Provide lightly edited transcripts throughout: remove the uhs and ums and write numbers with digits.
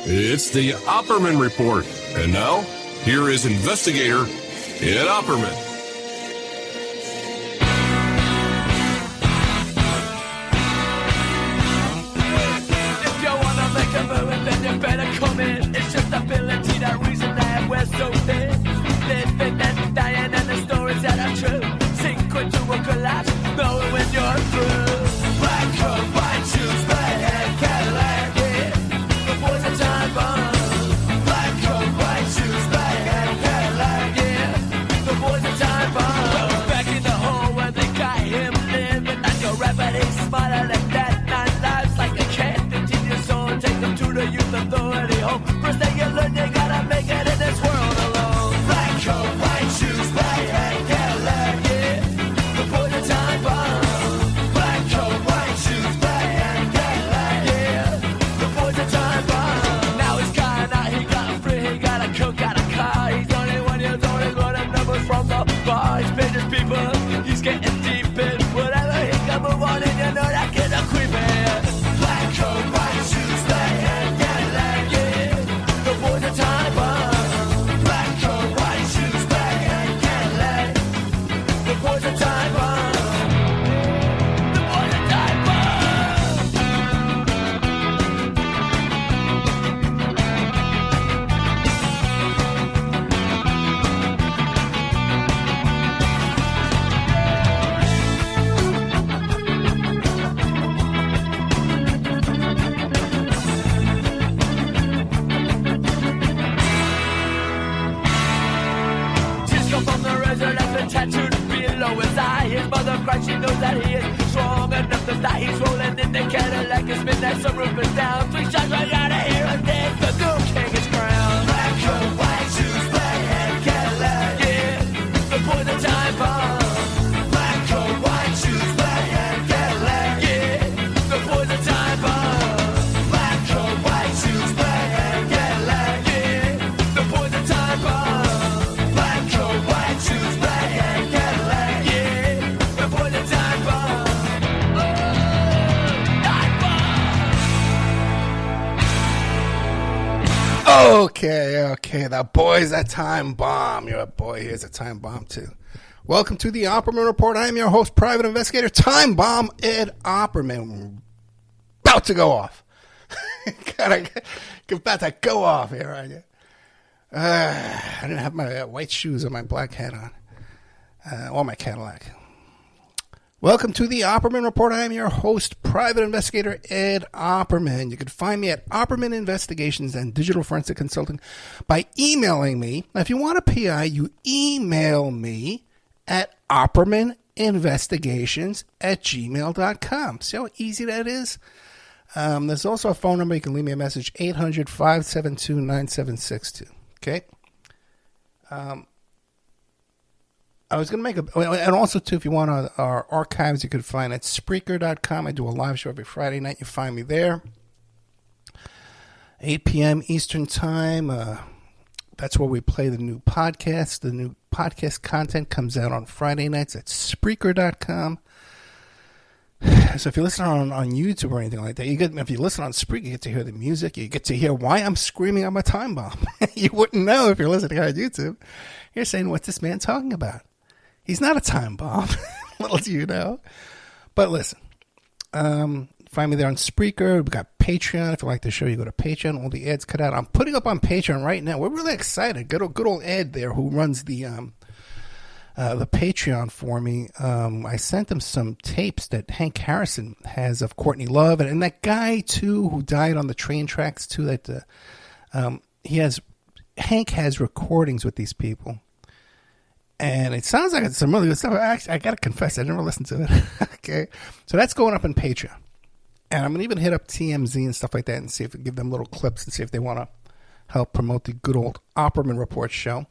It's the Opperman Report. And now, here is investigator Ed Opperman. If you want to make a move, then you better come in. It's just ability, that reason that we're so thin. Living and dying and the stories that are true. Sink into a collapse, knowing when you're through. Black coat, white shoes, red hair, Cadillac, yeah. The boys are time bomb. Black coat, white shoes, red hair, Cadillac, yeah. The boys are time bomb. Well, it's back in the hole where they got him living like a rapper. He's smarter than that. 9 lives like a cat, 15 years old. Take them to the youth authority home. First thing you learn, you gotta make it in this world alone. Black coat, white shoes, black hat, Cadillac, yeah. The boys are time bomb. Black coat, white shoes, black hat, Cadillac, yeah. The boys are time bomb. Now he's gone out, he got free, he got a coat, got a car. He's 21 years old, he's running numbers from the bar. He's paying his people, he's getting deep in whatever he can move on, and you know that kid's a creepy. Black coat, white shoes, black hat, Cadillac, yeah. The boys are time bomb. Black coat, white shoes, black hat, Cadillac. The boys are time bomb. The boys are time bomb. Tears come from the razor that's been tattooed below his eye. His mother cries, she knows that he is strong enough to fly. He's rolling in the Cadillac, his midnight sunroof is down. 3 shots right out of here and there's the new king is crowned. Black coat, white shoes, black hat, Cadillac, yeah. The boys are time bomb. Black coat, white shoes, black hat, Cadillac, yeah. The boys are time bomb. Black coat, white shoes, black hat, Cadillac, yeah. The boys are time bomb. Black coat, white shoes, black hat, Cadillac, yeah. The boys are time bomb. Time bomb. Okay, the boy's a time bomb. Your boy here's a time bomb too. Welcome to the Opperman Report. I am your host, private investigator, time bomb Ed Opperman. About to go off. About to go off here, aren't you? I didn't have my white shoes or my black hat on, or my Cadillac. Welcome to the Opperman Report. I am your host, private investigator Ed Opperman. You can find me at Opperman Investigations and Digital Forensic Consulting by emailing me. Now, if you want a PI, you email me at oppermaninvestigations@gmail.com. See how easy that is? There's also a phone number. You can leave me a message, 800-572-9762. Okay? I was going to make a... And also, too, if you want our archives, you could find at Spreaker.com. I do a live show every Friday night. You find me there. 8 p.m. Eastern Time. That's where we play the new podcast. The new podcast content comes out on Friday nights at Spreaker.com. So if you listen on YouTube or anything like that, if you listen on Spreaker, you get to hear the music. You get to hear why I'm screaming I'm a time bomb. You wouldn't know if you're listening on YouTube. You're saying, what's this man talking about? He's not a time bomb. Little do you know. But listen, find me there on Spreaker. We've got Patreon. If you like the show, you go to Patreon. All the ads cut out. I'm putting up on Patreon right now. We're really excited. Good old Ed there who runs the Patreon for me. I sent him some tapes that Hank Harrison has of Courtney Love, and that guy too who died on the train tracks too. That Hank has recordings with these people, and it sounds like it's some really good stuff. Actually, I gotta confess, I never listened to it. Okay, so that's going up on Patreon, and I'm gonna even hit up TMZ and stuff like that and see if we give them little clips and see if they want to help promote the good old Opperman Report show.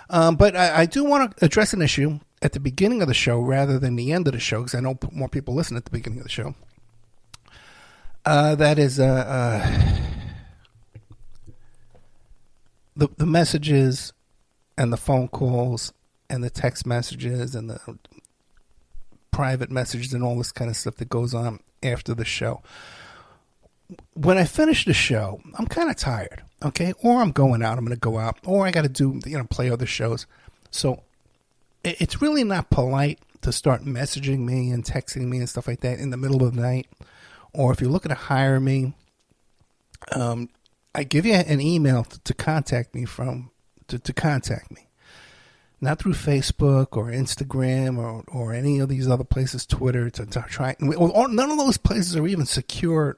But I do want to address an issue at the beginning of the show rather than the end of the show, because I know more people listen at the beginning of the show. That is the messages and the phone calls and the text messages and the private messages and all this kind of stuff that goes on after the show. when I finish the show, I'm kind of tired, okay? Or I'm going out. I'm going to go out. Or I got to do, play other shows. So it's really not polite to start messaging me and texting me and stuff like that in the middle of the night. Or if you're looking to hire me, I give you an email to contact me to contact me. Not through Facebook or Instagram or any of these other places, Twitter, to try. None of those places are even secure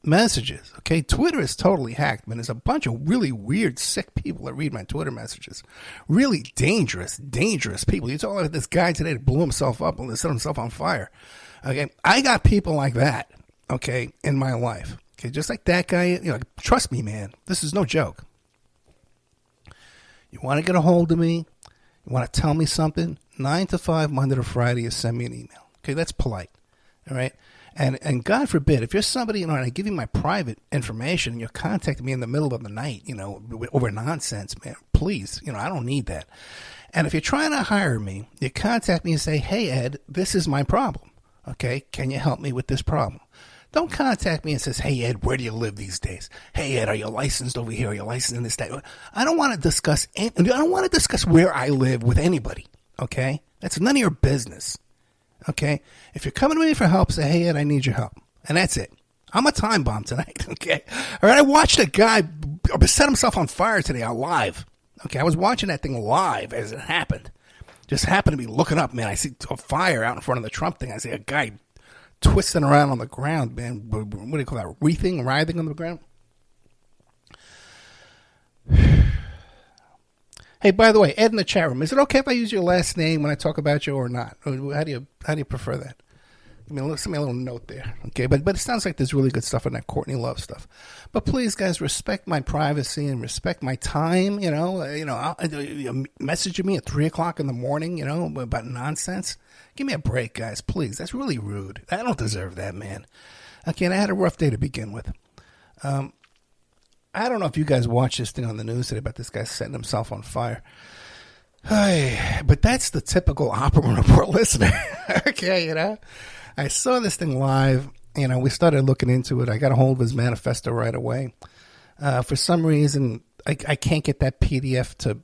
messages, okay? Twitter is totally hacked, man. There's a bunch of really weird, sick people that read my Twitter messages. Really dangerous people. You talk about this guy today that blew himself up and set himself on fire. Okay, I got people like that, okay, in my life. Okay, just like that guy, trust me, man. This is no joke. You want to get a hold of me? You want to tell me something? 9 to 5, Monday to Friday, you send me an email. Okay, that's polite. All right? And God forbid, if you're somebody, and I give you my private information and you're contacting me in the middle of the night, over nonsense, man, please, I don't need that. And if you're trying to hire me, you contact me and say, hey, Ed, this is my problem. Okay, can you help me with this problem? Don't contact me and says, hey, Ed, where do you live these days? Hey, Ed, are you licensed over here? Are you licensed in this state? I don't want to discuss where I live with anybody, okay? That's none of your business, okay? If you're coming to me for help, say, hey, Ed, I need your help. And that's it. I'm a time bomb tonight, okay? All right, I watched a guy set himself on fire today live. Okay, I was watching that thing live as it happened. Just happened to be looking up, man. I see a fire out in front of the Trump thing. I see a guy twisting around on the ground, man. What do you call that? Writhing on the ground? Hey, by the way, Ed in the chat room, is it okay if I use your last name when I talk about you or not? Or how do you prefer that? Send me a little note there, okay? But it sounds like there's really good stuff in that Courtney Love stuff. But please, guys, respect my privacy and respect my time. Messaging me at 3:00 in the morning, about nonsense. Give me a break, guys, please. That's really rude. I don't deserve that, man. Okay, and I had a rough day to begin with. I don't know if you guys watched this thing on the news today about this guy setting himself on fire. But that's the typical Opperman Report listener. Okay, I saw this thing live. We started looking into it. I got a hold of his manifesto right away. For some reason, I can't get that PDF to.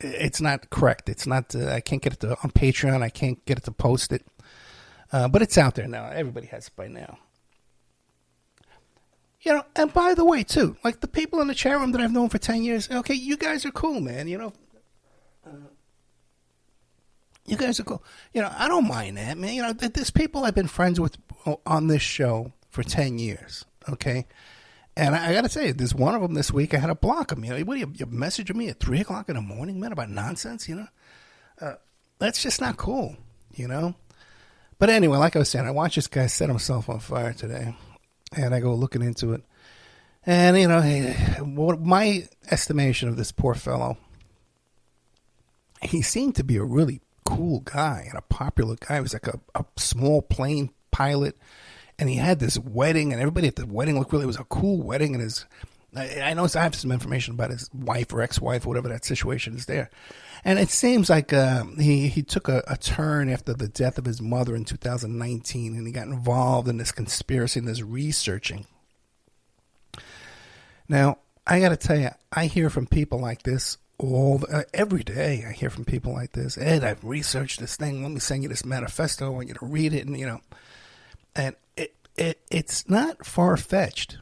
It's not correct. It's not. I can't get it on Patreon. I can't get it to post it. But it's out there now. Everybody has it by now. And by the way, too, like the people in the chat room that I've known for 10 years. Okay, you guys are cool, man. You guys are cool. I don't mind that, man. There's people I've been friends with on this show for 10 years, okay? And I got to say, there's one of them this week, I had to block him. What are you messaging me at 3:00 in the morning, man, about nonsense, That's just not cool, But anyway, like I was saying, I watched this guy set himself on fire today, and I go looking into it. And, my estimation of this poor fellow, he seemed to be a really cool guy and a popular guy. He was like a small plane pilot, and he had this wedding, and everybody at the wedding looked really. It was a cool wedding, and I know I have some information about his wife or ex-wife or whatever that situation is there, and it seems like he took a turn after the death of his mother in 2019, and he got involved in this conspiracy and this researching. Now, I got to tell you, I hear from people like this. Every day I hear from people like this. Ed, I've researched this thing. Let me send you this manifesto. I want you to read it. And it's not far-fetched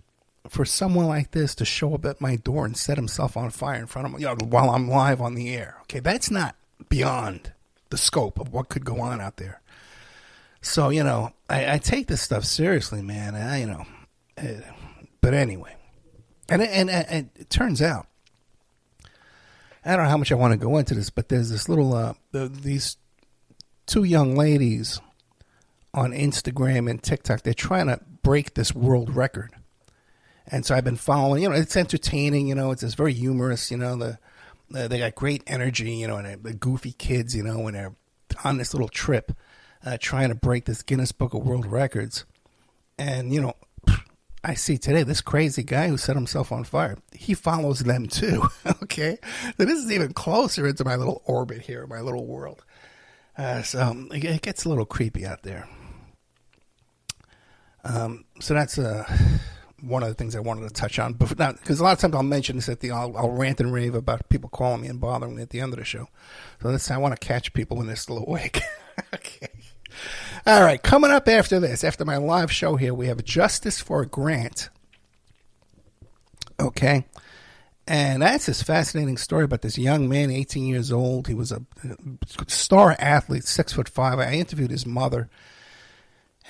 for someone like this to show up at my door and set himself on fire in front of me, while I'm live on the air. Okay, that's not beyond the scope of what could go on out there. So, I take this stuff seriously, man. But anyway, and it turns out, I don't know how much I want to go into this, but there's this little, these two young ladies on Instagram and TikTok. They're trying to break this world record. And so I've been following, it's entertaining, it's very humorous, they got great energy, and the goofy kids, when they're on this little trip, trying to break this Guinness Book of World Records. And, I see today this crazy guy who set himself on fire. He follows them too. Okay, so this is even closer into my little orbit here, my little world. So it gets a little creepy out there. So that's one of the things I wanted to touch on. Because a lot of times I'll mention this I'll rant and rave about people calling me and bothering me at the end of the show. So this I want to catch people when they're still awake. Okay. All right, coming up after this, after my live show here, we have Justice for a Grant. Okay. And that's this fascinating story about this young man, 18 years old. He was a star athlete, 6'5". I interviewed his mother.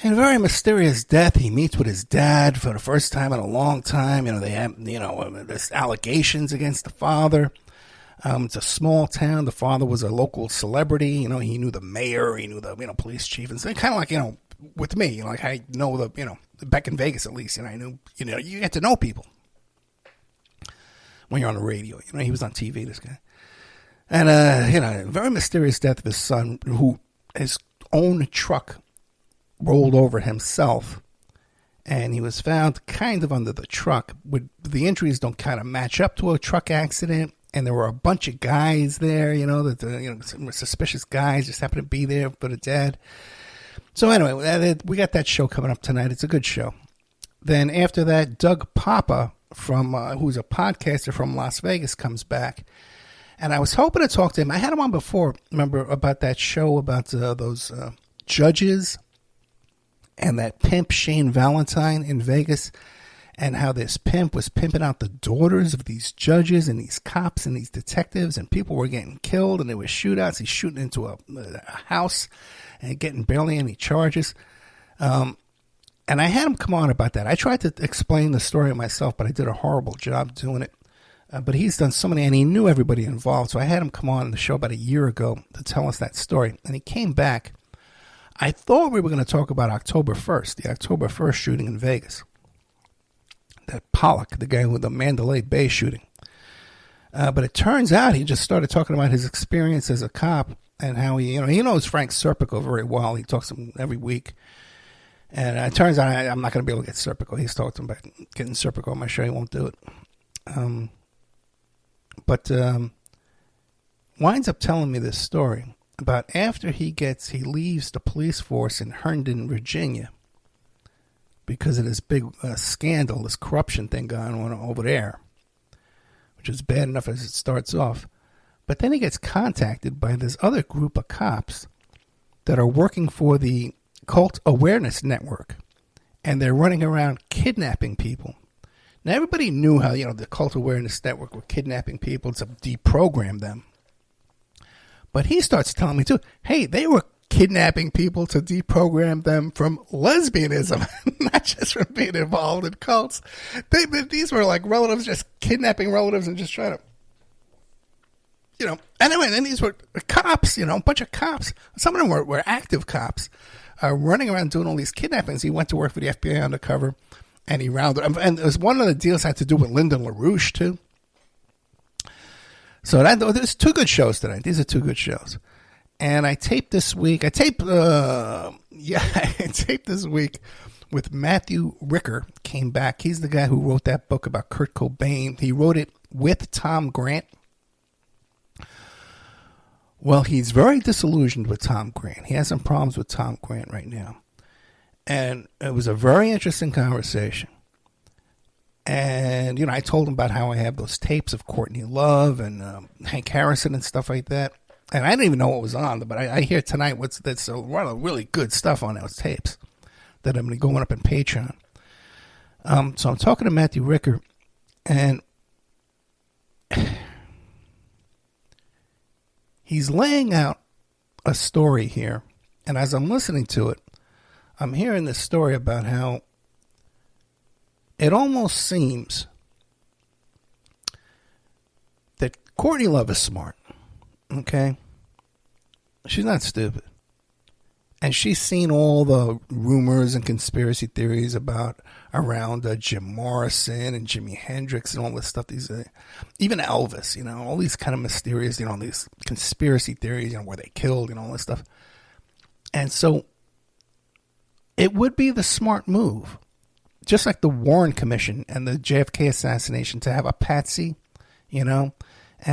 And a very mysterious death. He meets with his dad for the first time in a long time. They have, there's allegations against the father. It's a small town. The father was a local celebrity. He knew the mayor. He knew the, police chief. And so kind of like, with me, like I know back in Vegas at least, I knew, you get to know people when you're on the radio. He was on TV, this guy. And, very mysterious death of his son, who his own truck rolled over himself. And he was found kind of under the truck. The injuries don't kind of match up to a truck accident. And there were a bunch of guys there, some suspicious guys just happened to be there for the dad. So anyway, we got that show coming up tonight. It's a good show. Then after that, Doug Papa, who's a podcaster from Las Vegas, comes back. And I was hoping to talk to him. I had him on before, remember, about that show about those judges and that pimp Shane Valentine in Vegas, and how this pimp was pimping out the daughters of these judges and these cops and these detectives, and people were getting killed, and there were shootouts. He's shooting into a house and getting barely any charges. And I had him come on about that. I tried to explain the story myself, but I did a horrible job doing it. But he's done so many, and he knew everybody involved. So I had him come on the show about a year ago to tell us that story. And he came back. I thought we were going to talk about October 1st, the October 1st shooting in Vegas. That Pollock, the guy with the Mandalay Bay shooting. But it turns out he just started talking about his experience as a cop and how he knows Frank Serpico very well. He talks to him every week. And it turns out I'm not going to be able to get Serpico. He's talked to him about getting Serpico on my show. He won't do it. But winds up telling me this story about after he leaves the police force in Herndon, Virginia, because of this big scandal, this corruption thing going on over there, which is bad enough as it starts off. But then he gets contacted by this other group of cops that are working for the Cult Awareness Network, and they're running around kidnapping people. Now, everybody knew how, the Cult Awareness Network were kidnapping people to deprogram them. But he starts telling me, too, hey, they were kidnapping people to deprogram them from lesbianism, not just from being involved in cults. These were like relatives, just kidnapping relatives and just trying to, Anyway, then these were cops, a bunch of cops. Some of them were active cops running around doing all these kidnappings. He went to work for the FBI undercover, and he rounded. And it was one of the deals had to do with Lyndon LaRouche, too. So there's two good shows tonight. These are two good shows. And I taped this week. I taped this week with Matthew Ricker. Came back. He's the guy who wrote that book about Kurt Cobain. He wrote it with Tom Grant. Well, he's very disillusioned with Tom Grant. He has some problems with Tom Grant right now. And it was a very interesting conversation. And, I told him about how I have those tapes of Courtney Love and Hank Harrison and stuff like that. And I didn't even know what was on, but I hear tonight that's a lot of really good stuff on those tapes that I'm going to go up in Patreon. So I'm talking to Matthew Ricker, and he's laying out a story here. And as I'm listening to it, I'm hearing this story about how it almost seems that Courtney Love is smart. Okay? She's not stupid. And she's seen all the rumors and conspiracy theories around Jim Morrison and Jimi Hendrix and all this stuff. Even Elvis, all these kind of mysterious, these conspiracy theories, where they killed, all this stuff. And so it would be the smart move, just like the Warren Commission and the JFK assassination, to have a patsy, and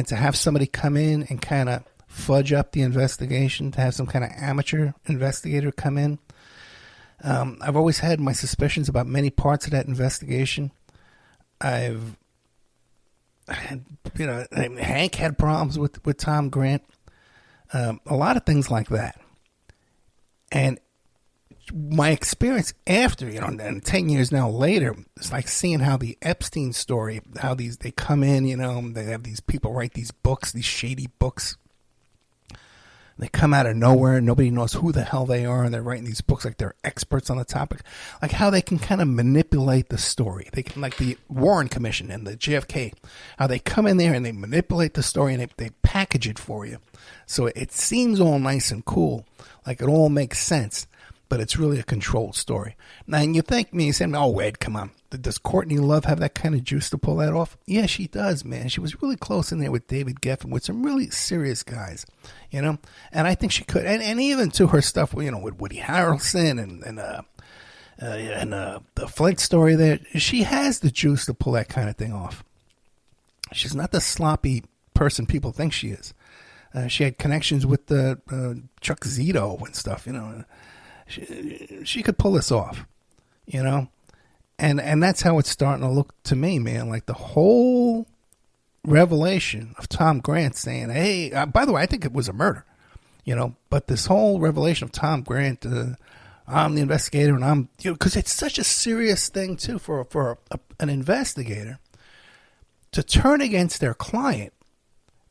to have somebody come in and kind of fudge up the investigation, to have some kind of amateur investigator come in. I've always had my suspicions about many parts of that investigation. Hank had problems with Tom Grant. A lot of things like that. And my experience after, and 10 years now later, it's like seeing how the Epstein story, how they come in, they have these people write these books, these shady books. They come out of nowhere, nobody knows who the hell they are, and they're writing these books like they're experts on the topic. Like how they can kind of manipulate the story. They can, like the Warren Commission and the JFK, how they come in there and they manipulate the story and they package it for you. So it seems all nice and cool, like it all makes sense, but it's really a controlled story. Now, and you say, oh, Ed, come on. Does Courtney Love have that kind of juice to pull that off? Yeah, she does, man. She was really close in there with David Geffen, with some really serious guys, And I think she could. And even to her stuff, with Woody Harrelson and the Flint story there, she has the juice to pull that kind of thing off. She's not the sloppy person people think she is. She had connections with Chuck Zito and stuff, She could pull this off, And that's how it's starting to look to me, man. Like the whole revelation of Tom Grant saying, hey, by the way, I think it was a murder, But this whole revelation of Tom Grant, I'm the investigator, and I'm, because it's such a serious thing, too, for an investigator to turn against their client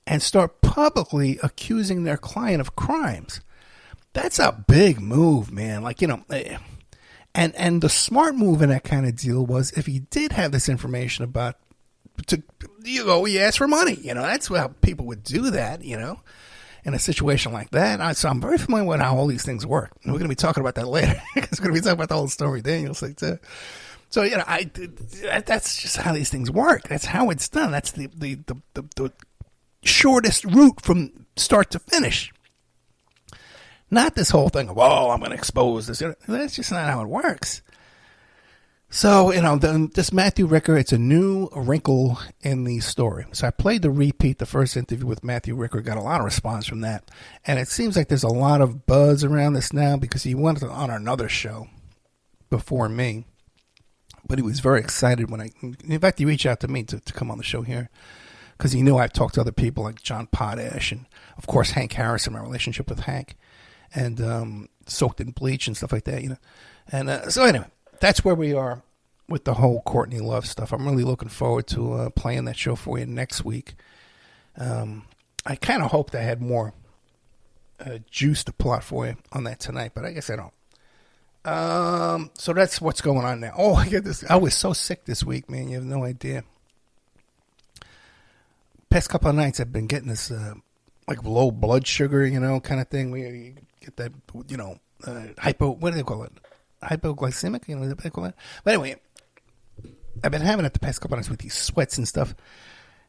and start publicly accusing their client of crimes. That's a big move, man. Like, And the smart move in that kind of deal was if he did have this information about, he asked for money. That's how people would do that, in a situation like that. So I'm very familiar with how all these things work. And we're going to be talking about that later. Because we're going to be talking about the whole Stormy Daniels thing, too. So, that's just how these things work. That's how it's done. That's the shortest route from start to finish. Not this whole thing of, I'm going to expose this. That's just not how it works. So, this Matthew Ricker, it's a new wrinkle in the story. So I played the repeat, the first interview with Matthew Ricker, got a lot of response from that. And it seems like there's a lot of buzz around this now because he went on another show before me. But he was very excited in fact, he reached out to me to come on the show here. Because he knew I've talked to other people like John Potash and, of course, Hank Harrison, my relationship with Hank. And soaked in bleach and stuff like that, And so anyway, that's where we are with the whole Courtney Love stuff. I'm really looking forward to playing that show for you next week. I kind of hoped I had more juice to pull out for you on that tonight, but I guess I don't. So that's what's going on now. Oh, I get this. I was so sick this week, man. You have no idea. Past couple of nights, I've been getting this like low blood sugar, kind of thing. We get that, what do they call it? Hypoglycemic, what they call it? But anyway, I've been having it the past couple of nights with these sweats and stuff.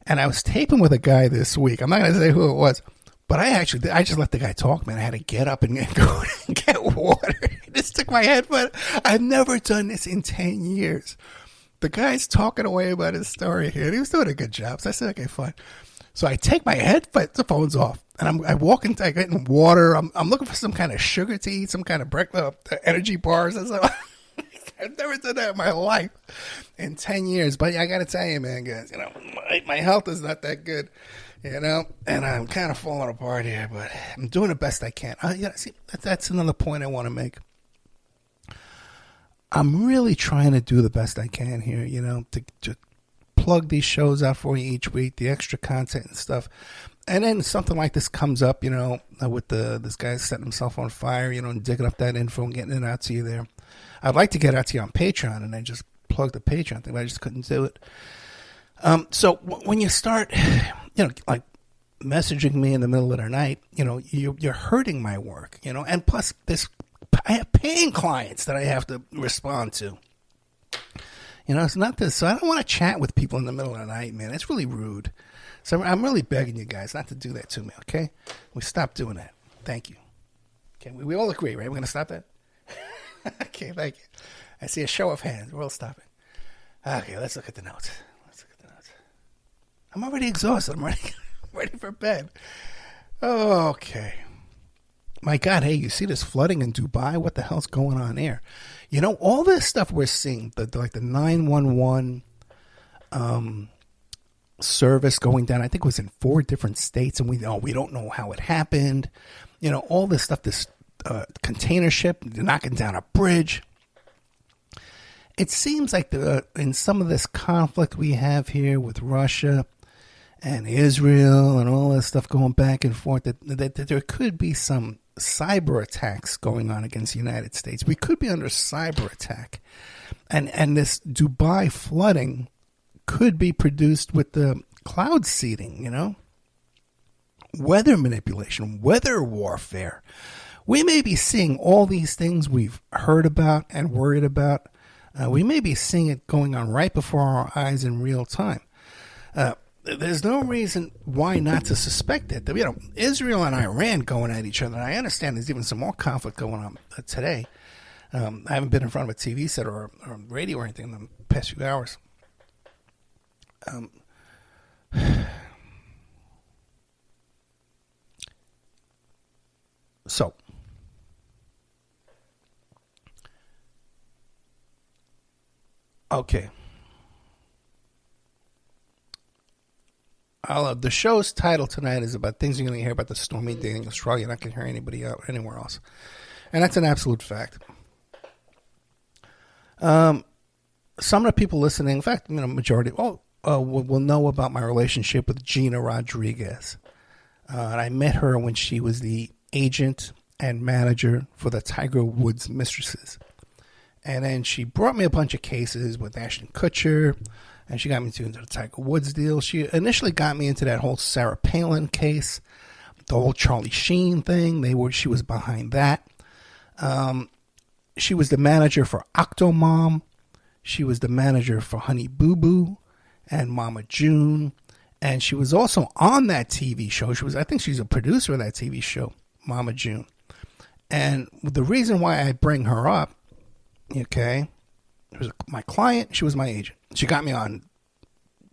And I was taping with a guy this week. I'm not going to say who it was, but I just let the guy talk, man. I had to get up and go and get water. I just took my headphone. I've never done this in 10 years. The guy's talking away about his story here. And he was doing a good job. So I said, okay, fine. So I take my the phone's off, and I walk into, I get in water. I'm looking for some kind of sugar to eat, some kind of breakfast, energy bars and stuff. I've never done that in my life in 10 years. But I got to tell you, man, guys, my health is not that good, and I'm kind of falling apart here, but I'm doing the best I can. See, that's another point I want to make. I'm really trying to do the best I can here, to plug these shows out for you each week, the extra content and stuff. And then something like this comes up, with this guy setting himself on fire, and digging up that info and getting it out to you there. I'd like to get out to you on Patreon and then just plug the Patreon thing, but I just couldn't do it. So when you start, like messaging me in the middle of the night, you're hurting my work, and plus I have paying clients that I have to respond to. It's not this. So I don't want to chat with people in the middle of the night, man. It's really rude. So I'm really begging you guys not to do that to me, okay? We stop doing that. Thank you. Okay, we all agree, right? We're going to stop that? Okay, thank you. I see a show of hands. We're all stopping. Okay, let's look at the notes. I'm already exhausted. I'm ready for bed. Okay. my God, hey, you see this flooding in Dubai? What the hell's going on there? You know, all this stuff we're seeing, like the 911 service going down, I think it was in 4 different states, and we don't know how it happened. You know, all this stuff, this container ship knocking down a bridge. It seems like in some of this conflict we have here with Russia and Israel and all this stuff going back and forth, that there could be some cyber attacks going on against the United States. We could be under cyber attack. And this Dubai flooding could be produced with the cloud seeding, you know? Weather manipulation, weather warfare. We may be seeing all these things we've heard about and worried about. We may be seeing it going on right before our eyes in real time. There's no reason why not to suspect it. You know, Israel and Iran going at each other. And I understand there's even some more conflict going on today. I haven't been in front of a TV set or radio or anything in the past few hours. So, okay. The show's title tonight is about things you're going to hear about the Stormy Daniels trial. You're not going to hear anybody out anywhere else. And that's an absolute fact. Some of the people listening, in fact, you know, majority, will know about my relationship with Gina Rodriguez. And I met her when she was the agent and manager for the Tiger Woods Mistresses. And then she brought me a bunch of cases with Ashton Kutcher, and she got me into the Tiger Woods deal. She initially got me into that whole Sarah Palin case, the whole Charlie Sheen thing. She was behind that. She was the manager for Octomom. She was the manager for Honey Boo Boo and Mama June. And she was also on that TV show. I think she's a producer of that TV show, Mama June. And the reason why I bring her up, okay, it was my client. She was my agent. She got me on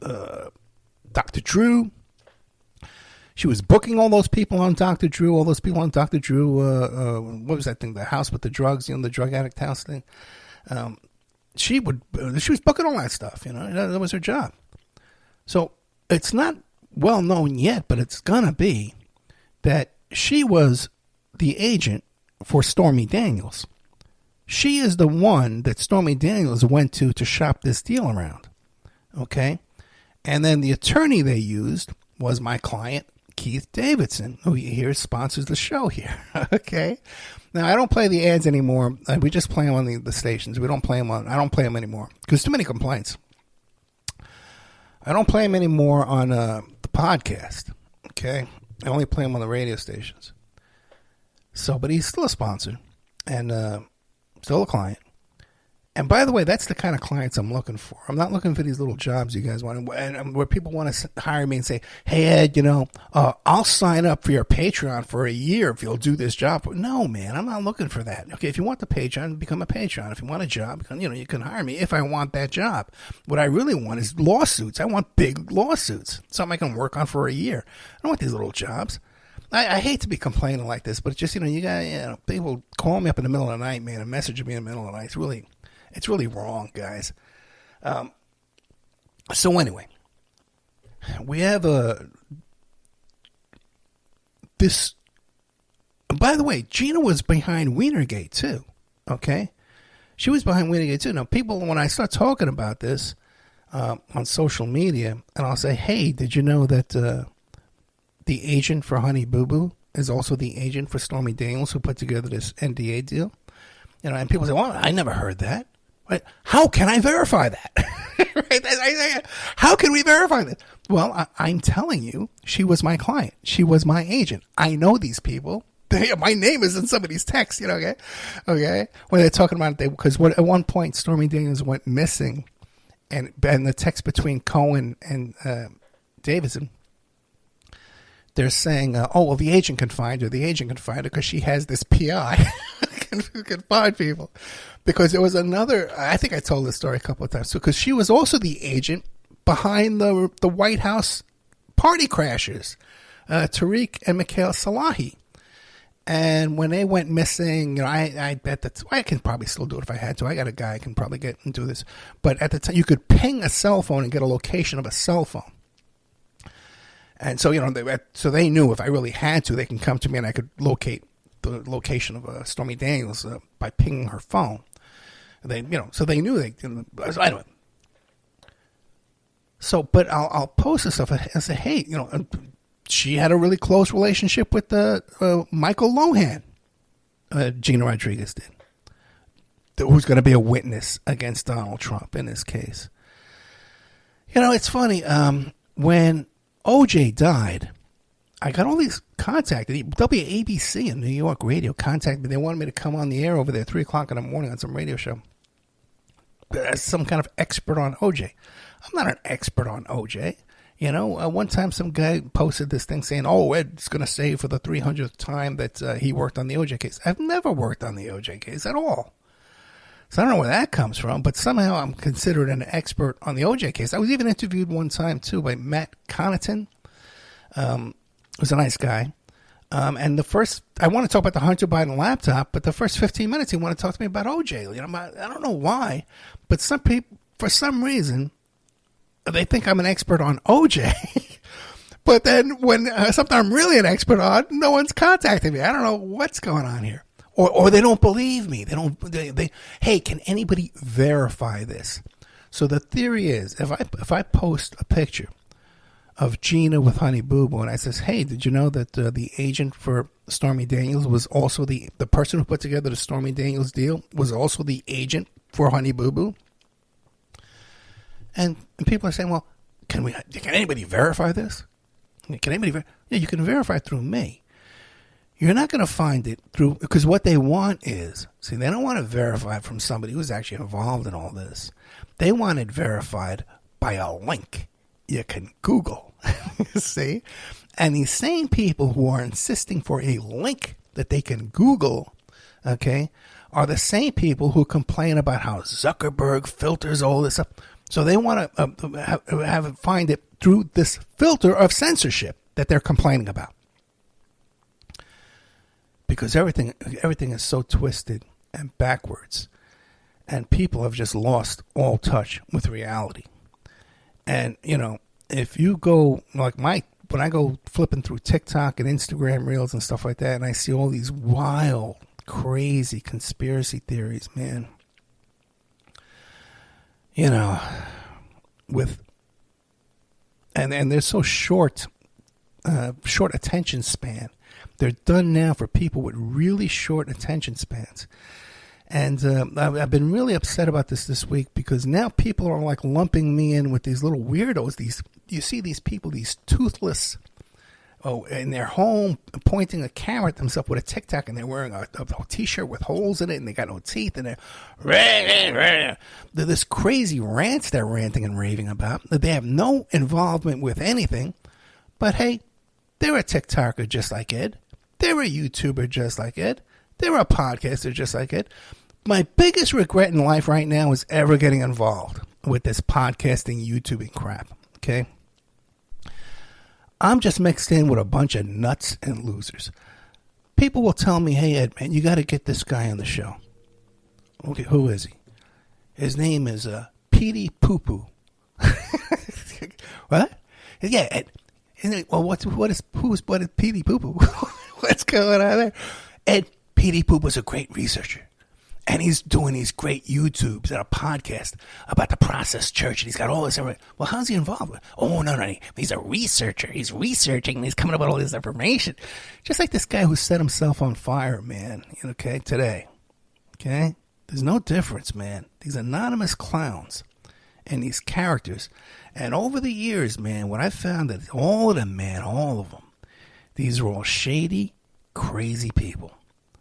Dr. Drew. She was booking all those people on Dr. Drew. What was that thing? The house with the drugs, you know, the drug addict house thing. She was booking all that stuff. You know, that was her job. So it's not well known yet, but it's gonna be that she was the agent for Stormy Daniels. She is the one that Stormy Daniels went to shop this deal around. Okay? And then the attorney they used was my client, Keith Davidson, who here sponsors the show here. Okay? Now, I don't play the ads anymore. We just play them on the stations. I don't play them anymore because too many complaints. I don't play them anymore on the podcast. Okay? I only play them on the radio stations. So, but he's still a sponsor. And, still a client. And by the way, that's the kind of clients I'm looking for. I'm not looking for these little jobs you guys want, and where people want to hire me and say, hey, Ed, you know, I'll sign up for your Patreon for a year if you'll do this job. No, man, I'm not looking for that. Okay, if you want the Patreon, become a Patreon. If you want a job, you know, you can hire me if I want that job. What I really want is lawsuits. I want big lawsuits, something I can work on for a year. I don't want these little jobs. I hate to be complaining like this, but it's just, you know, people call me up in the middle of the night, man, and message me in the middle of the night. It's really wrong, guys. So anyway, we have this. By the way, Gina was behind Wienergate too. Okay, she was behind Wienergate too. Now, people, when I start talking about this on social media, and I'll say, "Hey, did you know that the agent for Honey Boo Boo is also the agent for Stormy Daniels, who put together this NDA deal?" You know, and people say, "Well, I never heard that." Right? How can I verify that? Right? How can we verify that? Well, I'm telling you, she was my client. She was my agent. I know these people. My name is in somebody's text, you know, okay? When they're talking about it, because at one point, Stormy Daniels went missing, and the text between Cohen and Davidson, they're saying, oh, well, the agent can find her. The agent can find her because she has this PI who can find people. Because there was another, I think I told this story a couple of times, because she was also the agent behind the White House party crashers, Tariq and Mikhail Salahi. And when they went missing, I bet that I can probably still do it if I had to. I got a guy I can probably get and do this. But at the time, you could ping a cell phone and get a location of a cell phone. And so, they knew if I really had to, they can come to me and I could locate the location of Stormy Daniels by pinging her phone. So they knew anyway. So, but I'll post this stuff and say, hey, she had a really close relationship with Michael Lohan. Gina Rodriguez did. Who's going to be a witness against Donald Trump in this case? It's funny. When OJ died, I got all these contacted. WABC in New York radio contacted me. They wanted me to come on the air over there at 3 o'clock in the morning on some radio show. As some kind of expert on OJ. I'm not an expert on OJ. One time some guy posted this thing saying, Ed's going to say for the 300th time that he worked on the OJ case. I've never worked on the OJ case at all. So I don't know where that comes from, but somehow I'm considered an expert on the OJ case. I was even interviewed one time, too, by Matt Connaughton. Who's a nice guy. And I want to talk about the Hunter Biden laptop, but the first 15 minutes he wanted to talk to me about OJ. I don't know why, but some people, for some reason, they think I'm an expert on OJ. But then when something I'm really an expert on, no one's contacting me. I don't know what's going on here. Or they don't believe me. Hey, can anybody verify this? So the theory is, if I post a picture of Gina with Honey Boo Boo, and I says, hey, did you know that the agent for Stormy Daniels was also the person who put together the Stormy Daniels deal was also the agent for Honey Boo Boo? And people are saying, well, can anybody verify this? Can anybody yeah, you can verify it through me. You're not going to find it through, because what they want is, they don't want to verify it from somebody who's actually involved in all this. They want it verified by a link you can Google. See? And these same people who are insisting for a link that they can Google, okay, are the same people who complain about how Zuckerberg filters all this up. So they want to find it through this filter of censorship that they're complaining about. Because everything is so twisted and backwards. And people have just lost all touch with reality. And, if you go, when I go flipping through TikTok and Instagram Reels and stuff like that, and I see all these wild, crazy conspiracy theories, man, and they're so short attention span. They're done now for people with really short attention spans. And I've been really upset about this week because now people are like lumping me in with these little weirdos. You see these people, these toothless, in their home pointing a camera at themselves with a TikTok, and they're wearing a T-shirt with holes in it, and they got no teeth, and they're this crazy rants they're ranting and raving about that they have no involvement with anything. But hey, they're a TikToker just like Ed. They're a YouTuber just like Ed. They're a podcaster just like Ed. My biggest regret in life right now is ever getting involved with this podcasting, YouTubing crap, okay? I'm just mixed in with a bunch of nuts and losers. People will tell me, hey, Ed, man, you got to get this guy on the show. Okay, who is he? His name is Petey Poo Poo. What? Yeah, Ed. Well, what is Petey Poo Poo? What's going on there? Ed, Petey Poo Poo's a great researcher. And he's doing these great YouTubes and a podcast about the Process Church. And he's got all this. Well, how's he involved with? Oh, no. He's a researcher. He's researching and he's coming up with all this information. Just like this guy who set himself on fire, man. Okay, today. Okay? There's no difference, man. These anonymous clowns and these characters. And over the years, man, what I found that all of them, these are all shady, crazy people.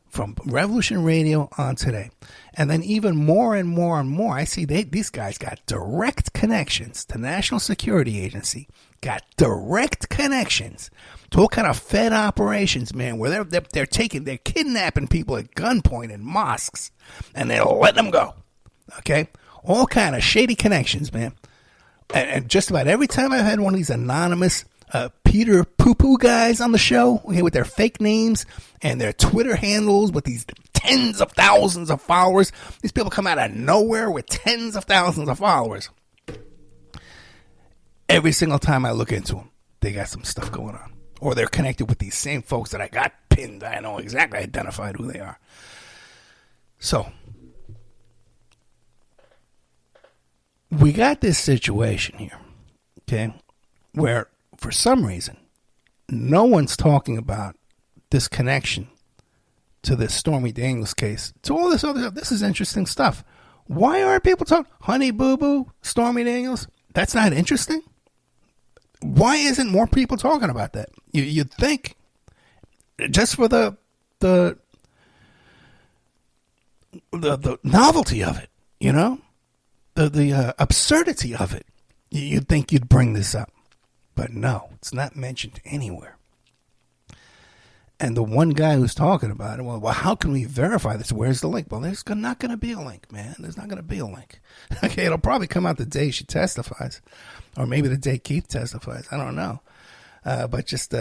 From Revolution Radio on today. And then even more and more and more, I see these guys got direct connections to National Security Agency, got direct connections to all kind of Fed operations, man, where they're kidnapping people at gunpoint in mosques, and they're letting them go. Okay? All kind of shady connections, man. And just about every time I've had one of these anonymous Peter Poo-Poo guys on the show, okay, with their fake names and their Twitter handles with these tens of thousands of followers. These people come out of nowhere with tens of thousands of followers. Every single time I look into them, they got some stuff going on. Or they're connected with these same folks that I got pinned. I know exactly identified who they are. So, we got this situation here, okay, where for some reason, no one's talking about this connection to this Stormy Daniels case, to all this other stuff. This is interesting stuff. Why aren't people talking? Honey Boo Boo, Stormy Daniels? That's not interesting? Why isn't more people talking about that? You'd think, just for the novelty of it, you know, the absurdity of it, you'd think you'd bring this up. But no, it's not mentioned anywhere. And the one guy who's talking about it, well, how can we verify this? Where's the link? Well, there's not going to be a link, man. There's not going to be a link. Okay, it'll probably come out the day she testifies. Or maybe the day Keith testifies. I don't know. But just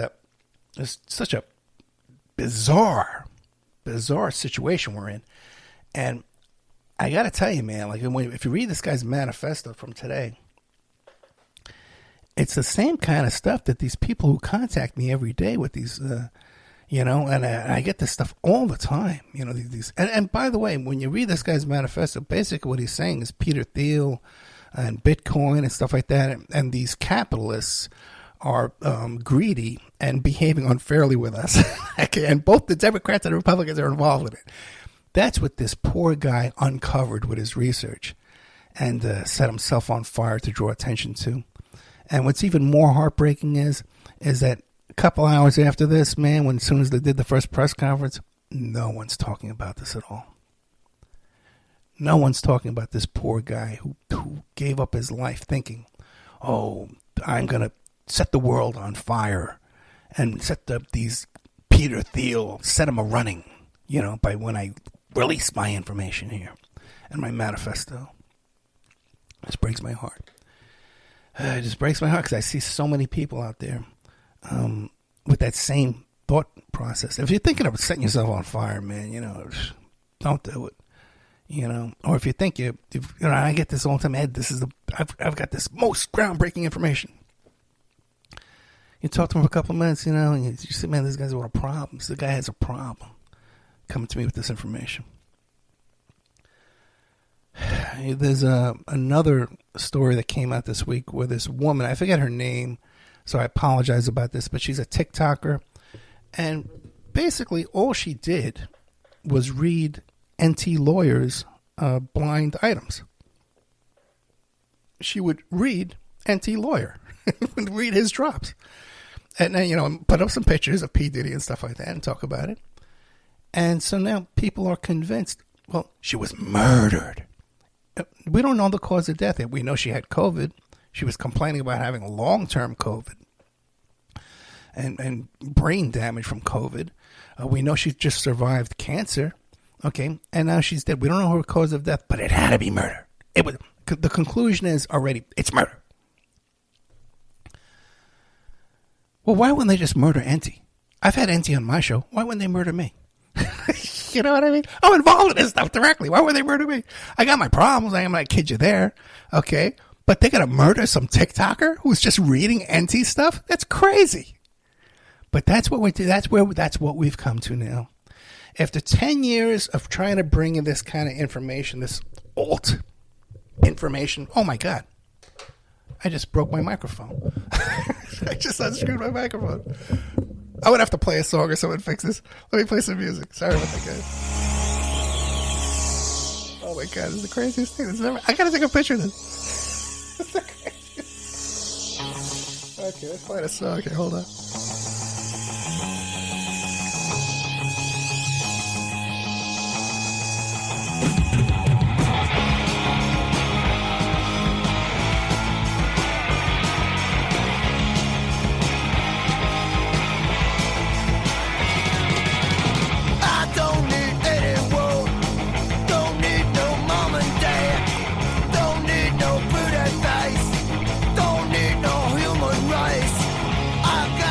it's such a bizarre situation we're in. And I got to tell you, man, like if you read this guy's manifesto from today, it's the same kind of stuff that these people who contact me every day with these, you know, and I get this stuff all the time, you know, these. And by the way, when you read this guy's manifesto, basically what he's saying is Peter Thiel and Bitcoin and stuff like that, and these capitalists are greedy and behaving unfairly with us. Okay, and both the Democrats and the Republicans are involved in it. That's what this poor guy uncovered with his research and set himself on fire to draw attention to. And what's even more heartbreaking is that a couple hours after this, man, as soon as they did the first press conference, no one's talking about this at all. No one's talking about this poor guy who gave up his life thinking, oh, I'm going to set the world on fire and set these Peter Thiel, set them a-running, you know, by when I release my information here and my manifesto. This breaks my heart. It just breaks my heart because I see so many people out there with that same thought process. If you're thinking of setting yourself on fire, man, you know, don't do it. You know, or if you think you know, I get this all the time, Ed, I've got this most groundbreaking information. You talk to him for a couple of minutes, you know, and you say, man, this guy's got a problem. So the guy has a problem coming to me with this information. There's another story that came out this week where this woman, I forget her name, so I apologize about this, but she's a TikToker. And basically all she did was read NT Lawyer's blind items. She would read NT Lawyer, would read his drops. And then, you know, put up some pictures of P. Diddy and stuff like that and talk about it. And so now people are convinced, well, she was murdered. We don't know the cause of death yet. We know she had COVID. She was complaining about having long-term COVID and brain damage from COVID. We know she just survived cancer. Okay, and now she's dead. We don't know her cause of death, but it had to be murder. It was. The conclusion is already, it's murder. Well, why wouldn't they just murder Enty? I've had Enty on my show. Why wouldn't they murder me? You know what I mean? I'm involved in this stuff directly. Why would they murder me? I got my problems. I am not kid you there. Okay, but they're gonna murder some TikToker who's just reading Enty stuff? That's crazy. But that's what we do. That's what we've come to now. After 10 years of trying to bring in this kind of information, this alt information, oh my God, I just broke my microphone. I just unscrewed my microphone. I would have to play a song or someone fix this. Let me play some music. Sorry about that, guys. Oh my God, this is the craziest thing. I gotta take a picture of this. It's the craziest. Okay, let's play a song. Okay, hold on. I got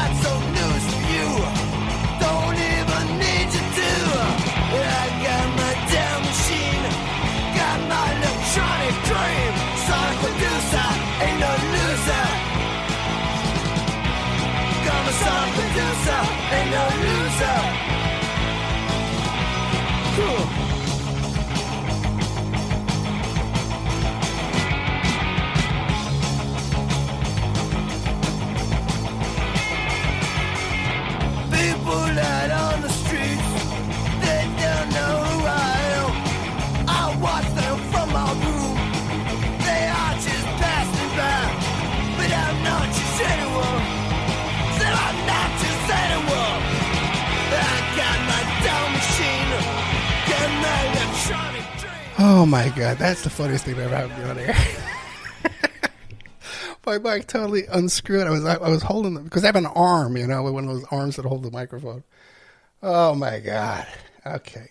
Oh my God, that's the funniest thing I've ever happened on air. My mic totally unscrewed. I was holding them because I have an arm, one of those arms that hold the microphone. Oh my God. Okay.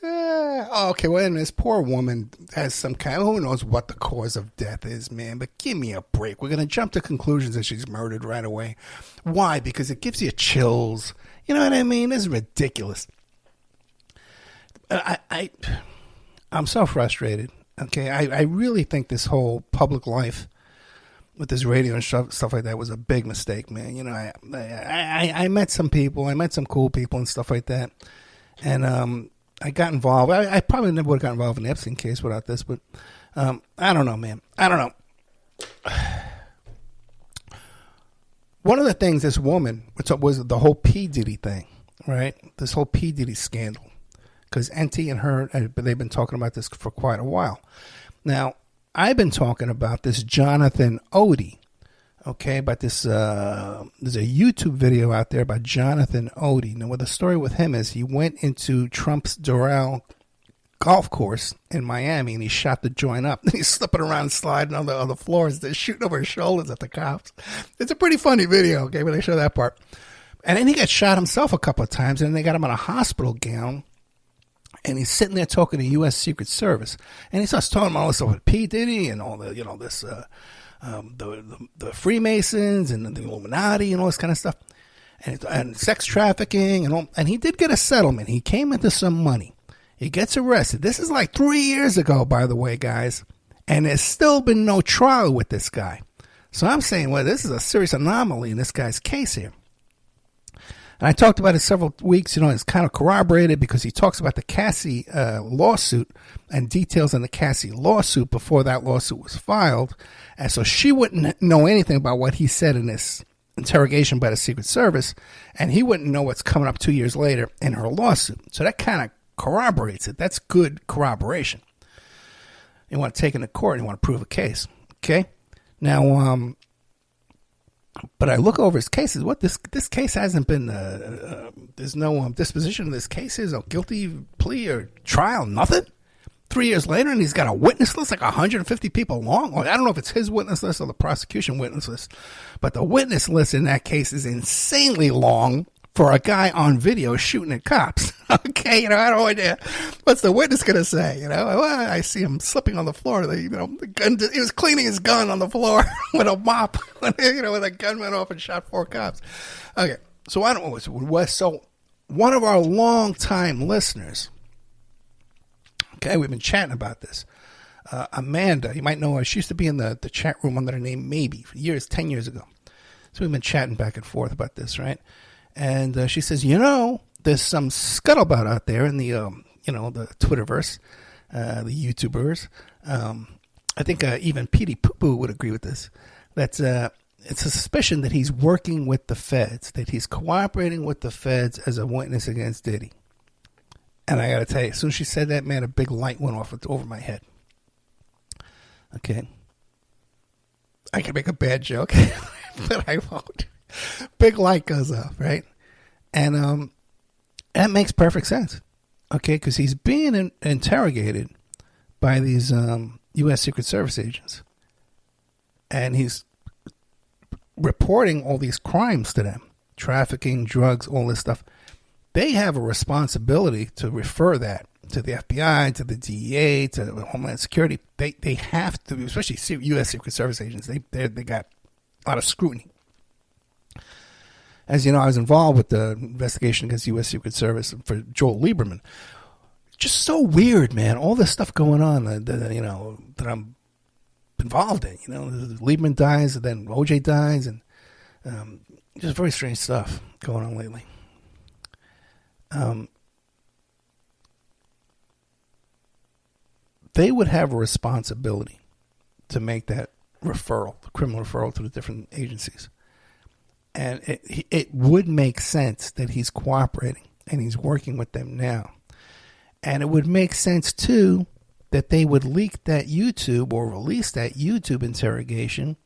Okay, well, and this poor woman has some kind who knows what the cause of death is, man, but give me a break. We're going to jump to conclusions that she's murdered right away. Why? Because it gives you chills. You know what I mean? This is ridiculous. I'm so frustrated. Okay, I really think this whole public life with this radio and stuff like that was a big mistake, man. You know, I met some people, I met some cool people and stuff like that, and I got involved. I probably never would have got involved in the Epstein case without this, but I don't know, man. I don't know. One of the things this woman, was the whole P. Diddy thing, right? This whole P. Diddy scandal. Because NT and her, they've been talking about this for quite a while. Now, I've been talking about this Jonathan Odie, okay, about this, there's a YouTube video out there about Jonathan Odie. Now, what the story with him is, he went into Trump's Doral golf course in Miami, and he shot the joint up. He's slipping around, sliding on the floors. They're shooting over his shoulders at the cops. It's a pretty funny video, okay, where they show that part. And then he got shot himself a couple of times, and they got him in a hospital gown. And he's sitting there talking to U.S. Secret Service, and he starts talking about all this stuff with P. Diddy and all the, this, the Freemasons and the Illuminati and all this kind of stuff, and sex trafficking and all. And he did get a settlement. He came into some money. He gets arrested. This is like 3 years ago, by the way, guys, and there's still been no trial with this guy. So I'm saying, well, this is a serious anomaly in this guy's case here. And I talked about it several weeks, it's kind of corroborated because he talks about the Cassie lawsuit and details on the Cassie lawsuit before that lawsuit was filed. And so she wouldn't know anything about what he said in this interrogation by the Secret Service, and he wouldn't know what's coming up 2 years later in her lawsuit. So that kind of corroborates it. That's good corroboration. You want to take it to court and you want to prove a case. Okay? Now, but I look over his cases. What this case hasn't been. There's no disposition of this case. There's no guilty plea or trial. Nothing. 3 years later, and he's got a witness list like 150 people long. I don't know if it's his witness list or the prosecution witness list, but the witness list in that case is insanely long for a guy on video shooting at cops. Okay, I don't know idea. What's the witness going to say? Well, I see him slipping on the floor. The gun, he was cleaning his gun on the floor with a mop, when a gun went off and shot 4 cops. Okay, so I don't know. So one of our long-time listeners, okay, we've been chatting about this. Amanda, you might know her. She used to be in the chat room under the name Maybe for years, 10 years ago. So we've been chatting back and forth about this, right? And she says, there's some scuttlebutt out there in the, the Twitterverse, the YouTubers. I think even Petey Poo Poo would agree with this. That's it's a suspicion that he's working with the feds, that he's cooperating with the feds as a witness against Diddy. And I got to tell you, as soon as she said that, man, a big light went off over my head. Okay. I can make a bad joke, but I won't. Big light goes off, right? And that makes perfect sense, okay? Because he's being interrogated by these U.S. Secret Service agents, and he's reporting all these crimes to them, trafficking, drugs, all this stuff. They have a responsibility to refer that to the FBI, to the DEA, to Homeland Security. They have to, especially U.S. Secret Service agents. They got a lot of scrutiny. As you know, I was involved with the investigation against the U.S. Secret Service for Joel Lieberman. Just so weird, man. All this stuff going on that I'm involved in. Lieberman dies, and then OJ dies, and just very strange stuff going on lately. They would have a responsibility to make that referral, the criminal referral to the different agencies. And it would make sense that he's cooperating and he's working with them now. And it would make sense, too, that they would leak that YouTube or release that YouTube interrogation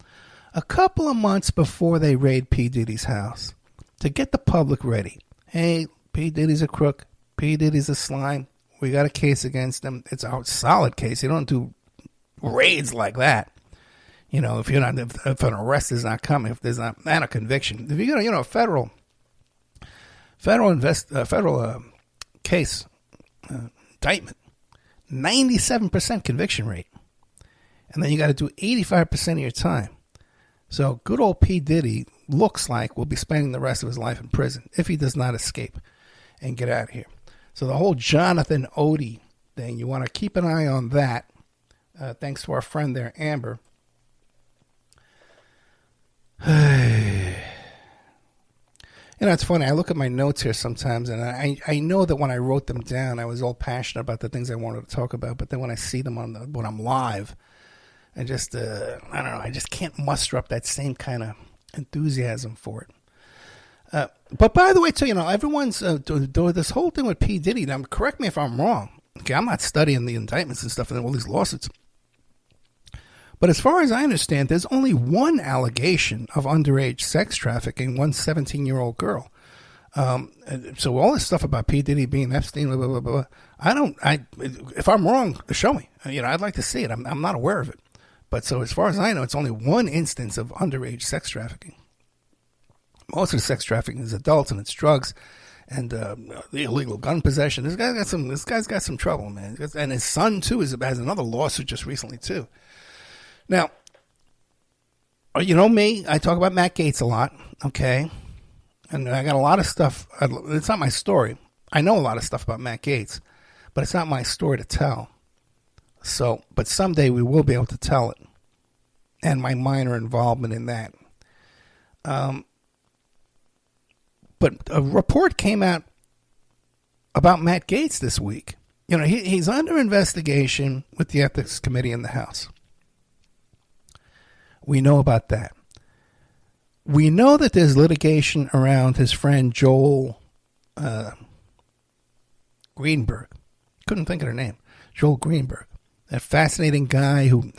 a couple of months before they raid P. Diddy's house to get the public ready. Hey, P. Diddy's a crook. P. Diddy's a slime. We got a case against him. It's a solid case. You don't do raids like that. You know, if an arrest is not coming, if there's not a conviction, if you got a federal case indictment, 97% conviction rate, and then you got to do 85% of your time. So good old P. Diddy looks like will be spending the rest of his life in prison if he does not escape and get out of here. So the whole Jonathan Odie thing, you want to keep an eye on that. Thanks to our friend there, Amber. It's funny. I look at my notes here sometimes, and I know that when I wrote them down, I was all passionate about the things I wanted to talk about. But then when I see them when I'm live, I just I don't know. I just can't muster up that same kind of enthusiasm for it. But by the way, too, everyone's doing this whole thing with P. Diddy. Now, correct me if I'm wrong. Okay, I'm not studying the indictments and stuff and all these lawsuits. But as far as I understand, there's only one allegation of underage sex trafficking, one 17-year-old girl. So all this stuff about P. Diddy being Epstein, blah, blah, blah, blah, if I'm wrong, show me. I'd like to see it. I'm not aware of it. But so as far as I know, it's only one instance of underage sex trafficking. Most of the sex trafficking is adults and it's drugs and the illegal gun possession. This guy's got some trouble, man. And his son too has another lawsuit just recently too. Now, me, I talk about Matt Gaetz a lot, okay? And I got a lot of stuff. It's not my story. I know a lot of stuff about Matt Gaetz, but it's not my story to tell. So, but someday we will be able to tell it, and my minor involvement in that. But a report came out about Matt Gaetz this week. He's under investigation with the Ethics Committee in the House. We know about that. We know that there's litigation around his friend Joel Greenberg. Couldn't think of her name. Joel Greenberg. That fascinating guy who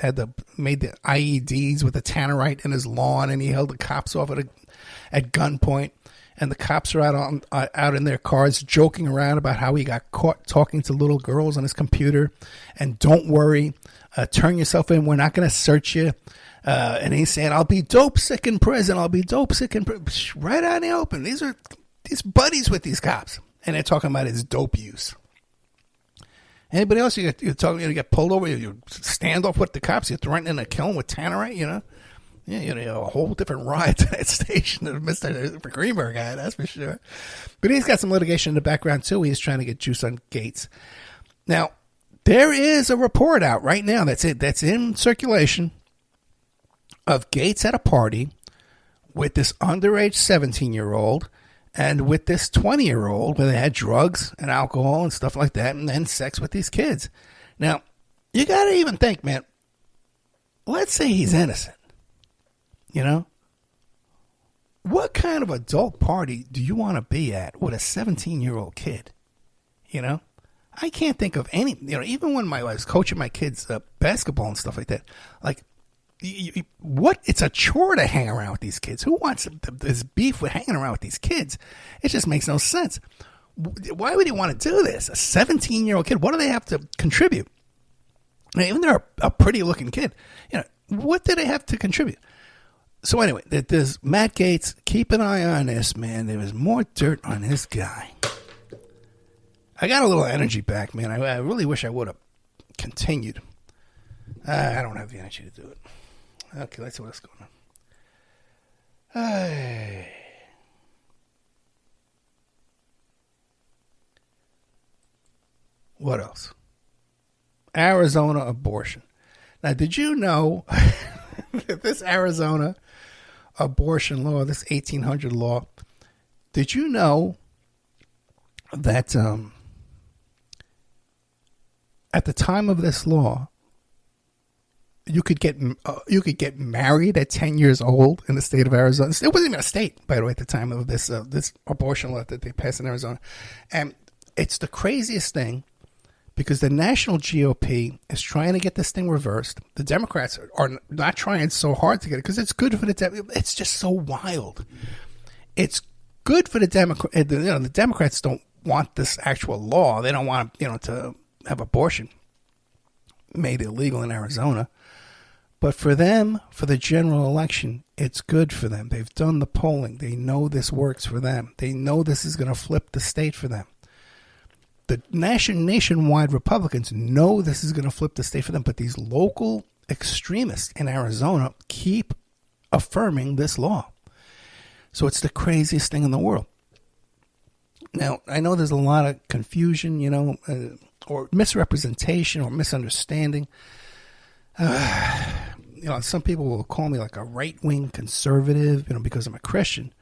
made the IEDs with the tannerite in his lawn, and he held the cops off at gunpoint. And the cops are out in their cars joking around about how he got caught talking to little girls on his computer. And don't worry, turn yourself in. We're not going to search you. And he's saying, I'll be dope sick in prison. I'll be dope sick in prison. Right out in the open. He's buddies with these cops. And they're talking about his dope use. Anybody else, you get pulled over, you stand off with the cops, you're threatening to kill him with tannerite, Yeah, a whole different ride to that station than Mr. Greenberg guy, that's for sure. But he's got some litigation in the background, too. He's trying to get juice on Gaetz. Now, there is a report out right now that's in circulation of Gaetz at a party with this underage 17-year-old and with this 20-year-old where they had drugs and alcohol and stuff like that and then sex with these kids. Now, you got to even think, man, let's say he's innocent. What kind of adult party do you want to be at with a 17-year-old kid? I can't think of any, even when I was coaching my kids basketball and stuff like that, like, it's a chore to hang around with these kids. Who wants this beef with hanging around with these kids? It just makes no sense. Why would he want to do this? A 17-year-old kid, what do they have to contribute? Even they're a pretty looking kid, what do they have to contribute? So anyway, there's Matt Gaetz. Keep an eye on this, man. There was more dirt on this guy. I got a little energy back, man. I really wish I would have continued. I don't have the energy to do it. Okay, let's see what's going on. What else? Arizona abortion. Now, did you know that this Arizona abortion law, this 1800 law, did you know that at the time of this law, you could get married at 10 years old in the state of Arizona. It wasn't even a state, by the way, at the time of this abortion law that they passed in Arizona. And it's the craziest thing because the national GOP is trying to get this thing reversed. The Democrats are not trying so hard to get it because it's good for the it's just so wild. It's good for the Democrats. The Democrats don't want this actual law. They don't want, to have abortion made illegal in Arizona. But for them, for the general election, it's good for them. They've done the polling. They know this works for them. They know this is going to flip the state for them. The nationwide Republicans know this is going to flip the state for them. But these local extremists in Arizona keep affirming this law. So it's the craziest thing in the world. Now, I know there's a lot of confusion, or misrepresentation or misunderstanding. Some people will call me like a right-wing conservative, because I'm a Christian.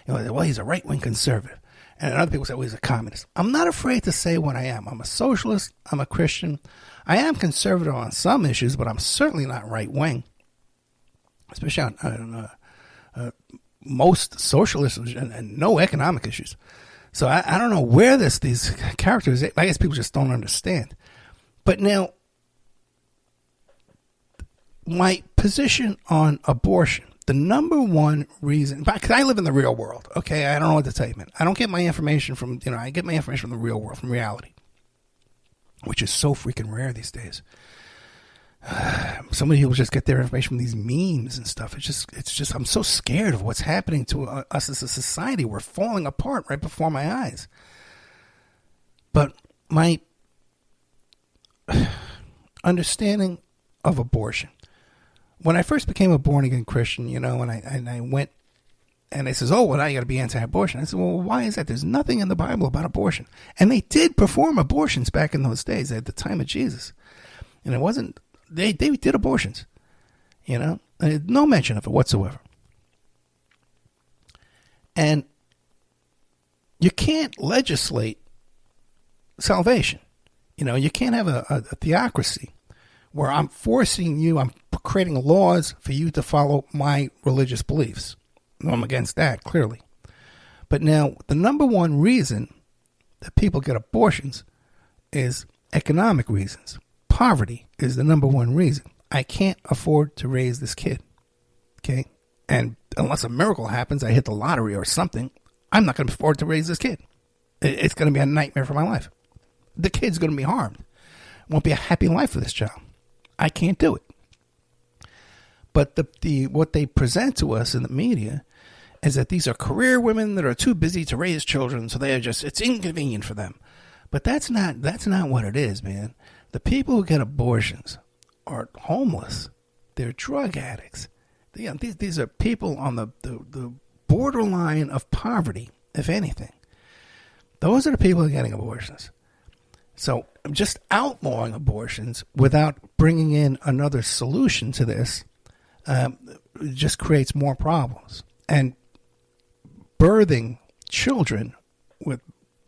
Well, he's a right-wing conservative. And other people say, well, he's a communist. I'm not afraid to say what I am. I'm a socialist. I'm a Christian. I am conservative on some issues, but I'm certainly not right-wing. Especially on most socialist and no economic issues. So I don't know where these characters, I guess people just don't understand. But now, my position on abortion, the number one reason, because I live in the real world, okay? I don't know what to tell you, man. I don't get my information from, I get my information from the real world, from reality, which is so freaking rare these days. So many people just get their information from these memes and stuff. It's just, I'm so scared of what's happening to us as a society. We're falling apart right before my eyes. But my understanding of abortion, when I first became a born-again Christian, and I went, and they says, oh, well, now you got to be anti-abortion. I said, well, why is that? There's nothing in the Bible about abortion. And they did perform abortions back in those days at the time of Jesus. And it wasn't, they did abortions, no mention of it whatsoever. And you can't legislate salvation. You can't have a theocracy where I'm forcing you, I'm creating laws for you to follow my religious beliefs. I'm against that, clearly. But now, the number one reason that people get abortions is economic reasons. Poverty is the number one reason. I can't afford to raise this kid. Okay? And unless a miracle happens, I hit the lottery or something, I'm not going to afford to raise this kid. It's going to be a nightmare for my life. The kid's going to be harmed. It won't be a happy life for this child. I can't do it. But what they present to us in the media is that these are career women that are too busy to raise children, so it's inconvenient for them. But that's not what it is, man. The people who get abortions are homeless. They're drug addicts. These are people on the borderline of poverty, if anything. Those are the people who are getting abortions. So just outlawing abortions without bringing in another solution to this just creates more problems. And birthing children with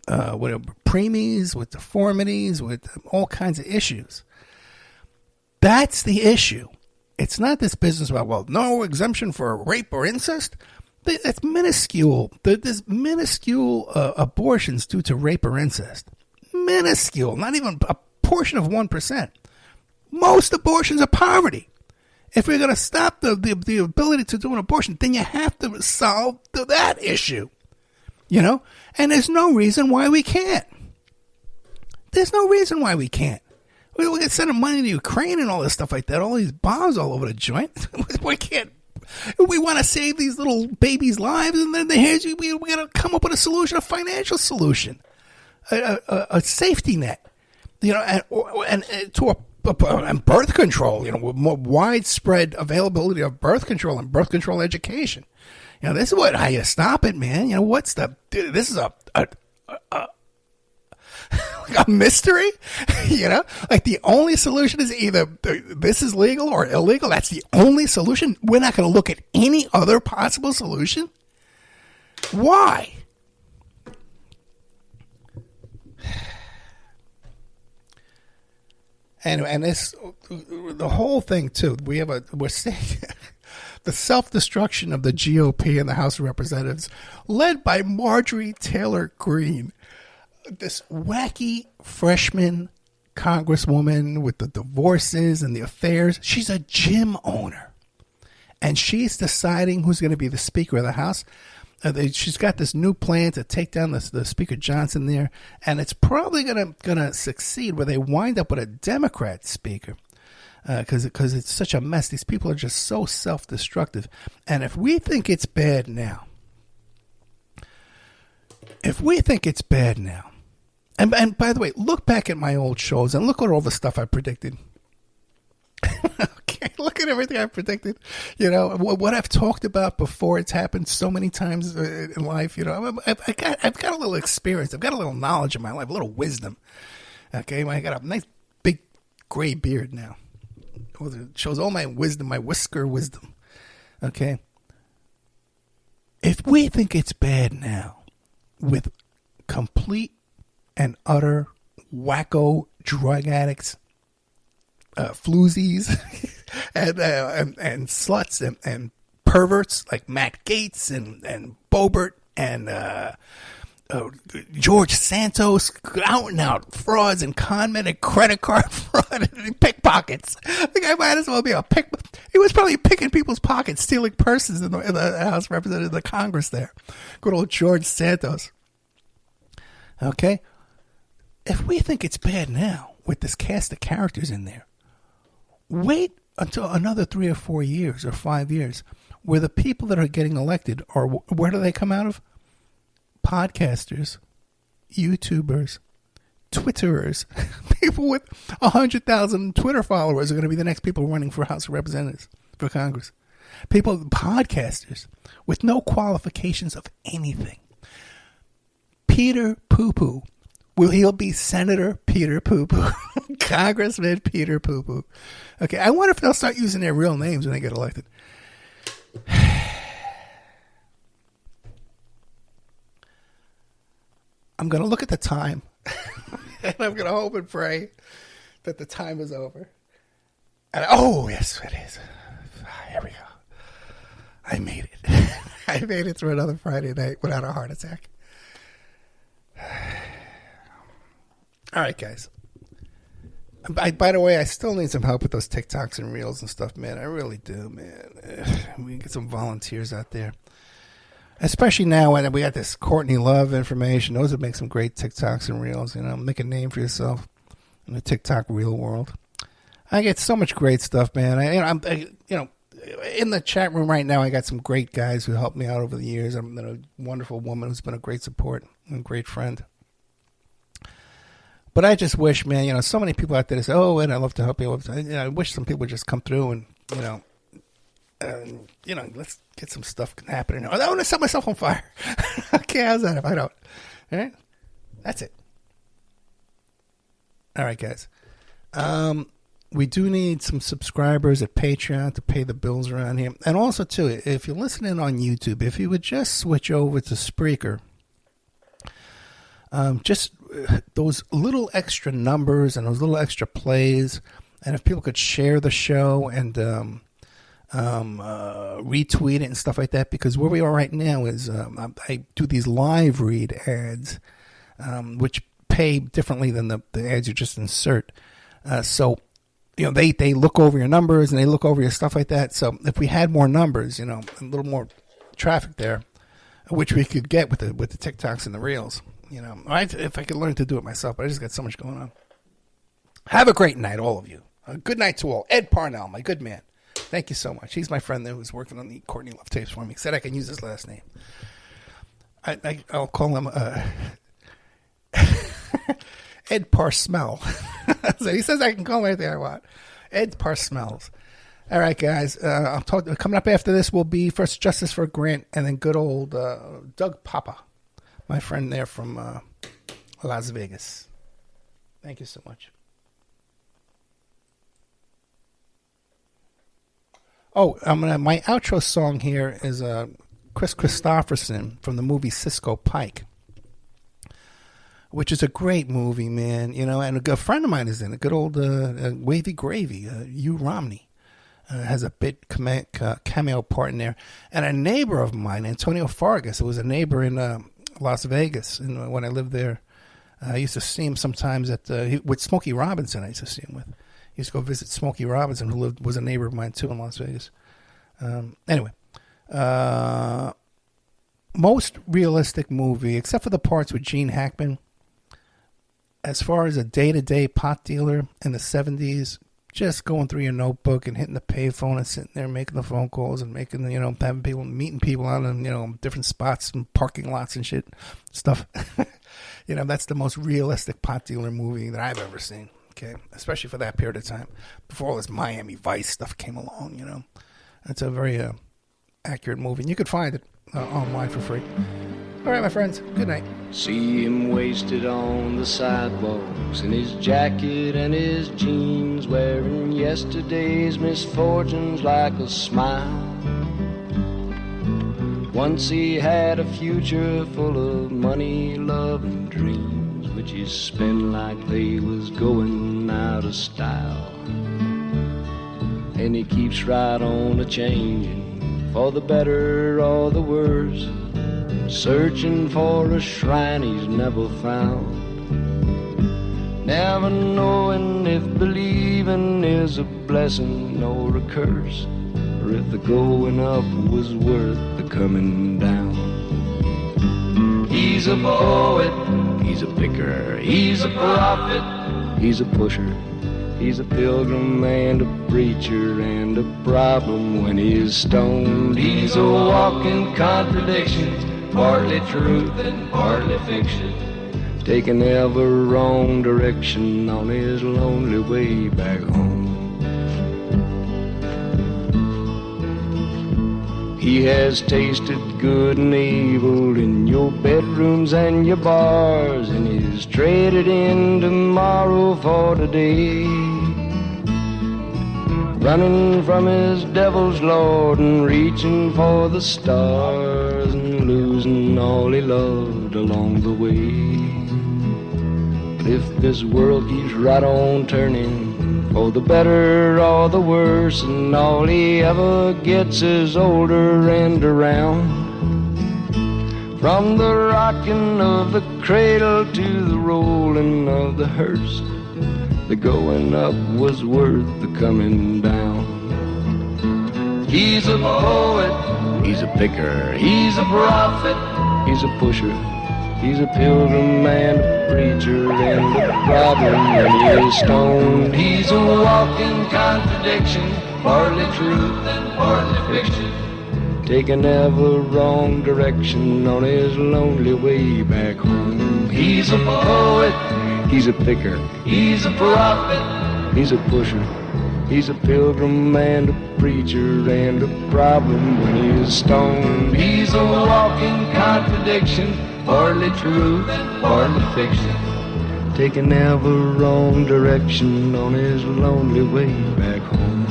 preemies, with deformities, with all kinds of issues. That's the issue. It's not this business about, no exemption for rape or incest. That's minuscule. There's minuscule abortions due to rape or incest. Minuscule, not even a portion of 1%. Most abortions are poverty. If we're going to stop the ability to do an abortion, then you have to solve that issue. And there's no reason why we can't. There's no reason why we can't. We can send money to Ukraine and all this stuff like that, all these bombs all over the joint. We can't. We want to save these little babies' lives, and then we got to come up with a solution, a financial solution, a safety net, and birth control, with more widespread availability of birth control and birth control education. This is how you stop it, man. This is a mystery, like the only solution is either this is legal or illegal. That's the only solution. We're not going to look at any other possible solution. Why? And this, the whole thing too, we're seeing the self-destruction of the GOP in the House of Representatives, led by Marjorie Taylor Greene, this wacky freshman congresswoman with the divorces and the affairs. She's a gym owner, and she's deciding who's going to be the Speaker of the House. She's got this new plan to take down the Speaker Johnson there, and it's probably gonna succeed where they wind up with a Democrat speaker, because it's such a mess. These people are just so self-destructive, and if we think it's bad now, and by the way, look back at my old shows and look at all the stuff I predicted. Okay, look at everything I predicted. You know what I've talked about before. It's happened so many times in life. You know, I've got a little experience. I've got a little knowledge in my life, a little wisdom. Okay, I got a nice big gray beard now. It shows all my wisdom, my whisker wisdom. Okay, if we think it's bad now, with complete and utter wacko drug addicts, floozies, and sluts and perverts like Matt Gaetz and Boebert and George Santos, out and out frauds and con men and credit card fraud and pickpockets. The guy might as well be he was probably picking people's pockets, stealing purses in the House of Representatives, the Congress there. Good old George Santos. Okay? If we think it's bad now with this cast of characters in there, wait until another 3 or 4 years or 5 years where the people that are getting elected are, where do they come out of? Podcasters, YouTubers, Twitterers. People with 100,000 Twitter followers are going to be the next people running for House of Representatives, for Congress. Podcasters with no qualifications of anything. Peter Poo-Poo. He'll be Senator Peter Poo-Poo. Congressman Peter Poo-Poo. Okay, I wonder if they'll start using their real names when they get elected. I'm going to look at the time. And I'm going to hope and pray that the time is over. And yes, it is. Here we go. I made it. I made it through another Friday night without a heart attack. All right, guys. By the way, I still need some help with those TikToks and Reels and stuff, man. I really do, man. We can get some volunteers out there. Especially now when we got this Courtney Love information. Those would make some great TikToks and Reels. You know, make a name for yourself in the TikTok Reel world. I get so much great stuff, man. In the chat room right now, I got some great guys who helped me out over the years. I've been a wonderful woman who's been a great support and a great friend. But I just wish, man, so many people out there say, "Oh, and I love to help you." I wish some people would just come through and, let's get some stuff happening. I want to set myself on fire. Okay, how's that if I don't? All right, that's it. All right, guys. We do need some subscribers at Patreon to pay the bills around here. And also, too, if you're listening on YouTube, if you would just switch over to Spreaker, just those little extra numbers and those little extra plays, and if people could share the show and retweet it and stuff like that, because where we are right now is I do these live read ads, which pay differently than the ads you just insert. So they look over your numbers and they look over your stuff like that. So if we had more numbers, a little more traffic there, which we could get with the TikToks and the Reels, if I could learn to do it myself, but I just got so much going on. Have a great night, all of you. A good night to all. Ed Parnell, my good man. Thank you so much. He's my friend there who's working on the Courtney Love tapes for me. He said I can use his last name. I'll call him Ed Parsmell. So he says I can call him anything I want. Ed Parsmells. All right, guys. Coming up after this will be first Justice for Grant and then good old Doug Papa, my friend there from Las Vegas. Thank you so much. Oh, my outro song here is Chris Christopherson from the movie Cisco Pike, which is a great movie, man. And a good friend of mine is in it. Good old Wavy Gravy, Hugh Romney, has a bit cameo part in there. And a neighbor of mine, Antonio Fargas, who was a neighbor in Las Vegas when I lived there. I used to see him sometimes with Smokey Robinson. I used to see him with. He used to go visit Smokey Robinson, who was a neighbor of mine too in Las Vegas. Anyway, most realistic movie, except for the parts with Gene Hackman, as far as a day-to-day pot dealer in the 70s, just going through your notebook and hitting the payphone and sitting there making the phone calls and making, having people, meeting people out in, different spots and parking lots and shit stuff. That's the most realistic pot dealer movie that I've ever seen. Okay. Especially for that period of time before all this Miami Vice stuff came along, It's a very accurate movie. And you could find it online for free. All right, my friends. Good night. See him wasted on the sidewalks in his jacket and his jeans, wearing yesterday's misfortunes like a smile. Once he had a future full of money, love, and dreams, which he spent like they was going out of style. And he keeps right on a-changing for the better or the worse, searching for a shrine he's never found, never knowing if believing is a blessing or a curse, or if the going up was worth the coming down. He's a poet, he's a picker, he's a prophet, he's a pusher, he's a pilgrim and a preacher and a problem when he's stoned. He's a walking contradiction, partly truth and partly fiction, taking ever wrong direction on his lonely way back home. He has tasted good and evil in your bedrooms and your bars, and he's traded in tomorrow for today, running from his devil's lord and reaching for the stars, and losing all he loved along the way. But if this world keeps right on turning, for the better or the worse, and all he ever gets is older and around, from the rocking of the cradle to the rolling of the hearse, the going up was worth the coming down. He's a poet, he's a picker, he's a prophet, he's a pusher, he's a pilgrim and a preacher and a problem when he's stoned. He's a walking contradiction, partly truth and partly fiction, taking ever wrong direction on his lonely way back home. He's a poet, he's a picker, he's a prophet, he's a pusher, he's a pilgrim and a preacher and a problem when he's stoned. He's a walking contradiction, partly truth and partly fiction, taking ever wrong direction on his lonely way back home.